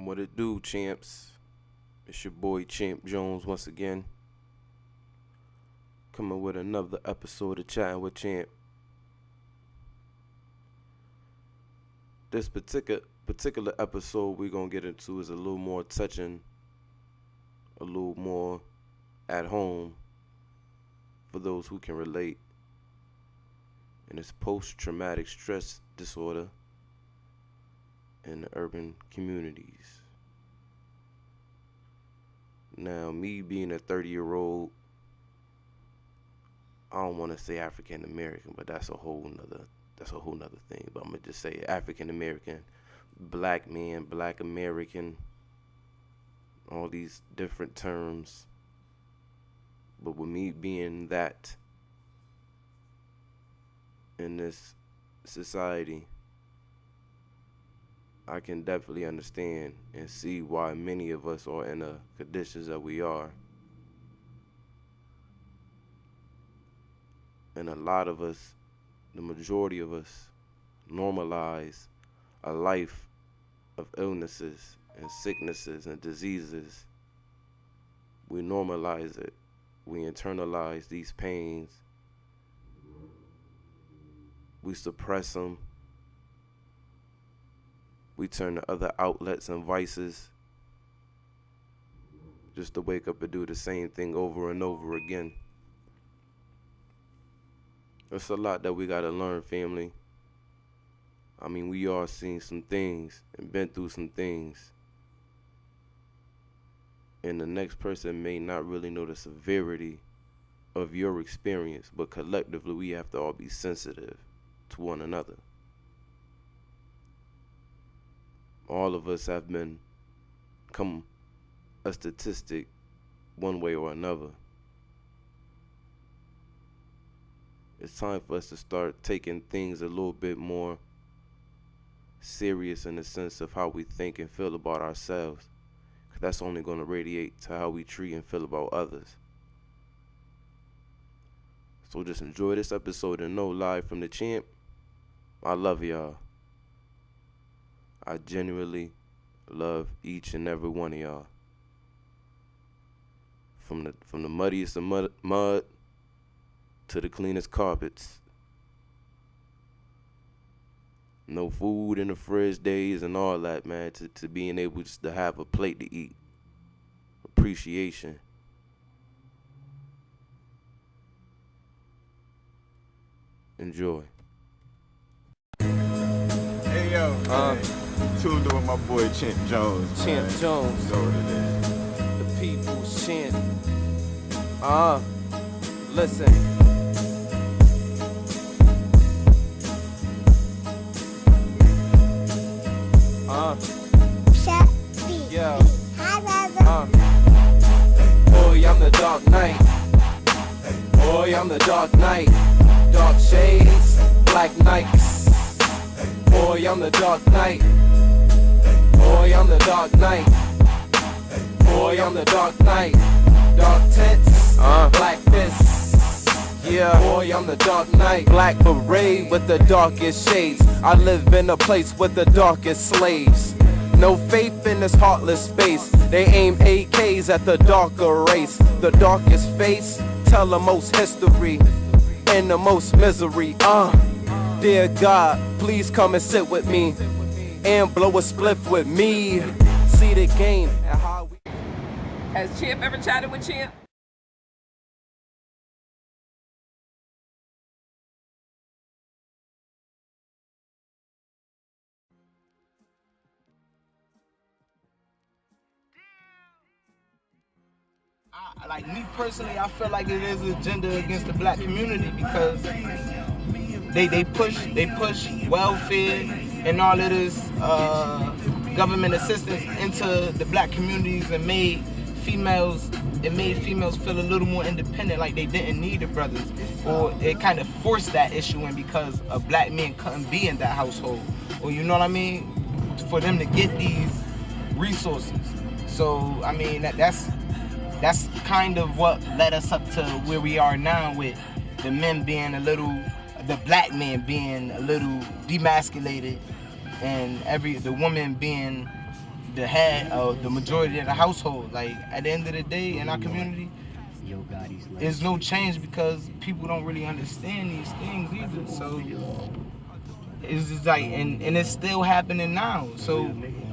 What it do, champs? It's your boy Champ Jones once again, coming with another episode of Chattin with Champ. This particular episode we're gonna get into is a little more touching, a little more at home for those who can relate. And it's post-traumatic stress disorder in the urban communities. Now, me being a 30-year-old, I don't want to say African American, but that's a whole nother thing. But I'm gonna just say African American, black man, black American, all these different terms. But with me being that in this society, I can definitely understand and see why many of us are in the conditions that we are. And a lot of us, the majority of us, normalize a life of illnesses and sicknesses and diseases. We normalize it. We internalize these pains. We suppress them. We turn to other outlets and vices just to wake up and do the same thing over and over again. It's a lot that we gotta learn, family. I mean, we all seen some things and been through some things. And the next person may not really know the severity of your experience, but collectively we have to all be sensitive to one another. All of us have become a statistic one way or another. It's time for us to start taking things a little bit more serious in the sense of how we think and feel about ourselves. 'Cause that's only going to radiate to how we treat and feel about others. So just enjoy this episode and know, live from the Champ, I love y'all. I genuinely love each and every one of y'all. From the muddiest of mud to the cleanest carpets. No food in the fridge days and all that, man, to being able just to have a plate to eat. Appreciation. Enjoy. Hey yo, tuned in with my boy Champ Jones. Champ Jones. You know what it is. The people's champ. Listen. Yo. Boy, I'm the dark knight. Boy, I'm the dark knight. Dark shades, black Nikes. Boy, I'm the dark knight. Boy, I'm the dark knight. Boy, I'm the dark knight. Dark tents, black fists. Yeah, boy, I'm the dark knight. Black beret with the darkest shades. I live in a place with the darkest slaves. No faith in this heartless space. They aim AKs at the darker race. The darkest face tell the most history and the most misery. Dear God, please come and sit with me and blow a spliff with me. See the game and how we. Has Champ ever chatted with Champ? Like me personally, I feel like it is an agenda against the black community because they push welfare and all of this government assistance into the black communities and made females feel a little more independent, like they didn't need the brothers, or it kind of forced that issue in because a black man couldn't be in that household, or you know what I mean, for them to get these resources. So I mean that's kind of what led us up to where we are now, with the men being the black man being a little demasculated, and the woman being the head of the majority of the household. Like at the end of the day, in our community, there's no change because people don't really understand these things either. So it's just like, and it's still happening now. So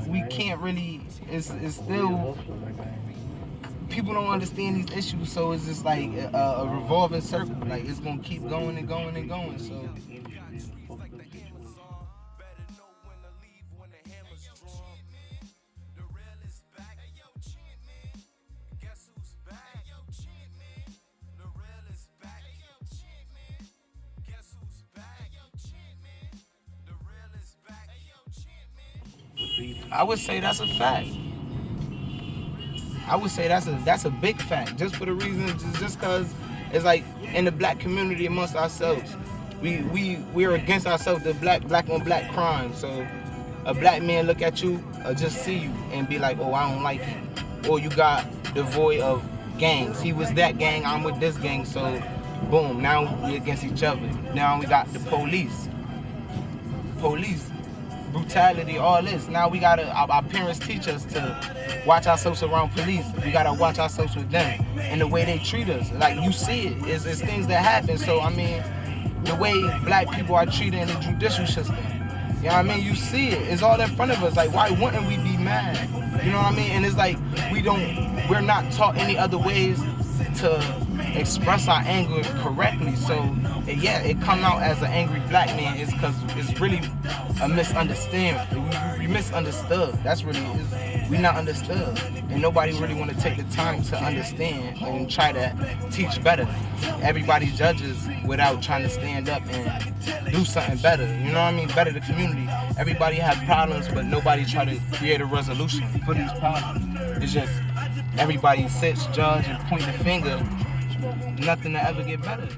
we can't really. It's still, people don't understand these issues. So it's just like a revolving circle. Like it's gonna keep going and going and going. So. I would say that's a fact. I would say that's a big fact. Just for the reason, just because it's like in the black community amongst ourselves, we're against ourselves, the black on black crime. So a black man look at you, just see you, and be like, oh, I don't like you. Or you got the void of gangs. He was that gang, I'm with this gang. So boom, now we against each other. Now we got the police. Brutality, all this. Now we gotta, our parents teach us to watch ourselves around police. We gotta watch ourselves with them and the way they treat us. Like you see it, it's things that happen. So I mean, the way black people are treated in the judicial system. You know what I mean? You see it. It's all in front of us. Like why wouldn't we be mad? You know what I mean? And it's like we're not taught any other ways to express our anger correctly. So yeah, it come out as an angry black man is because it's really a misunderstanding. We misunderstood. That's really we not understood, and nobody really want to take the time to understand and try to teach better. Everybody judges without trying to stand up and do something better. You know what I mean? Better the community. Everybody has problems, but nobody try to create a resolution for these problems. It's just everybody sits, judge, and point the finger. Nothing to ever get better.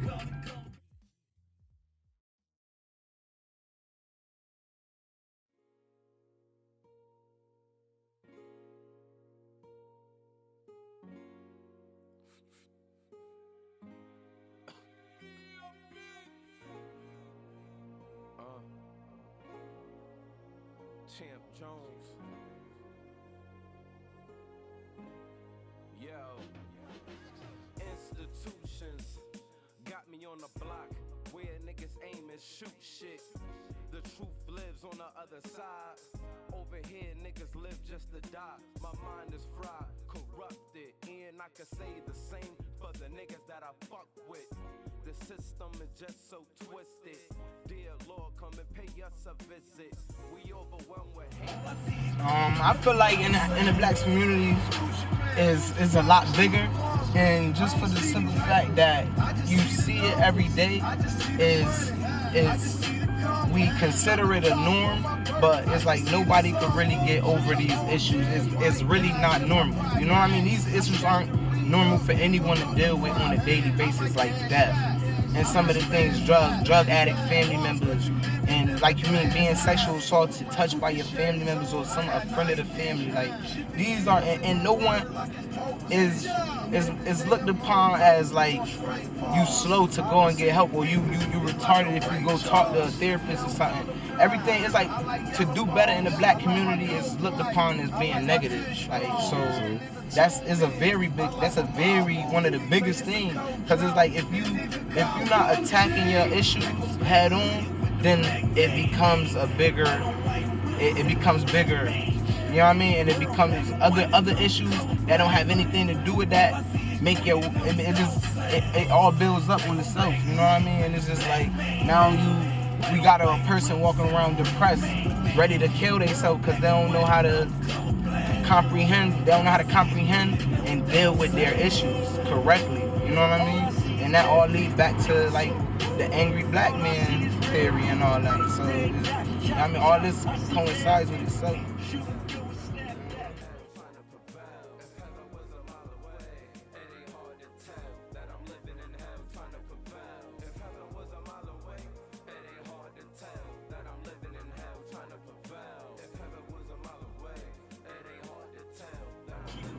Champ Jones. Yo. Institutions got me on the block where niggas aim and shoot shit. The truth lives on the other side. Over here niggas live just to die. My mind is fried, corrupted, and I can say the same for the niggas that I fuck with. The system is just so twisted. Dear Lord, come and pay us a visit. We overwhelmed with hate. I feel like in the black community is a lot bigger, and just for the simple fact that you see it every day, is we consider it a norm, but it's like nobody could really get over these issues. It's really not normal. You know what I mean? These issues aren't normal for anyone to deal with on a daily basis, like death. And some of the things, drug addict family members, and like you mean being sexual assaulted, touched by your family members or a friend of the family. Like these are, and no one is looked upon as like you slow to go and get help, or you retarded if you go talk to a therapist or something. Everything is like, to do better in the black community is looked upon as being negative. Like so. That's a very one of the biggest things, because it's like if you're not attacking your issues head on, then it becomes bigger. You know what I mean? And it becomes other issues that don't have anything to do with that. It all builds up on itself. You know what I mean? And it's just like now we got a person walking around depressed, ready to kill themselves because they don't know how to comprehend and deal with their issues correctly. You know what I mean? And that all leads back to like the angry black man theory and all that. So I mean, all this coincides with itself.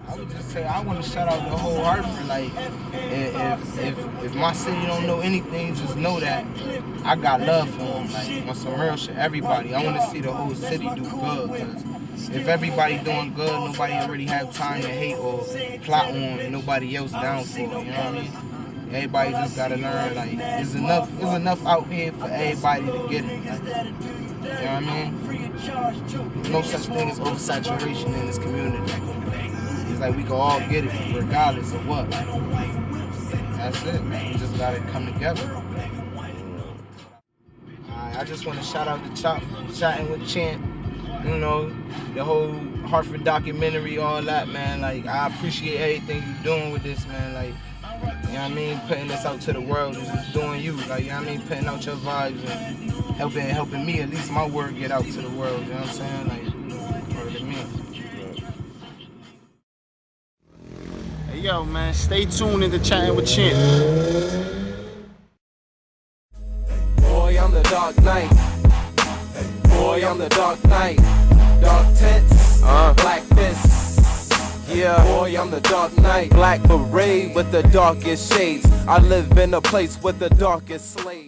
I would just say I want to shout out the whole Hartford. Like, if my city don't know anything, just know that I got love for them. Like, on some real shit, everybody. I want to see the whole city do good, because if everybody doing good, nobody already have time to hate or plot on nobody else downfall. You know what I mean? Everybody just gotta learn, like, there's enough out here for everybody to get it. Like, you know what I mean? There's no such thing as oversaturation in this community. It's like we can all get it, regardless of what. That's it, man. We just gotta come together. I just want to shout out to Chattin with Chant. You know, the whole Hartford documentary, all that, man. Like, I appreciate everything you doing with this, man. Like, you know what I mean? Putting this out to the world is just doing you. Like, you know what I mean? Putting out your vibes and helping me, at least my word, get out to the world. You know what I'm saying? Like, word to me. Hey, yo, man, stay tuned into Chattin with Chant. Boy, I'm the dark knight. Boy, I'm the dark knight. Dark tents, black fists. Yeah, boy, I'm the dark knight. Black beret with the darkest shades. I live in a place with the darkest slaves.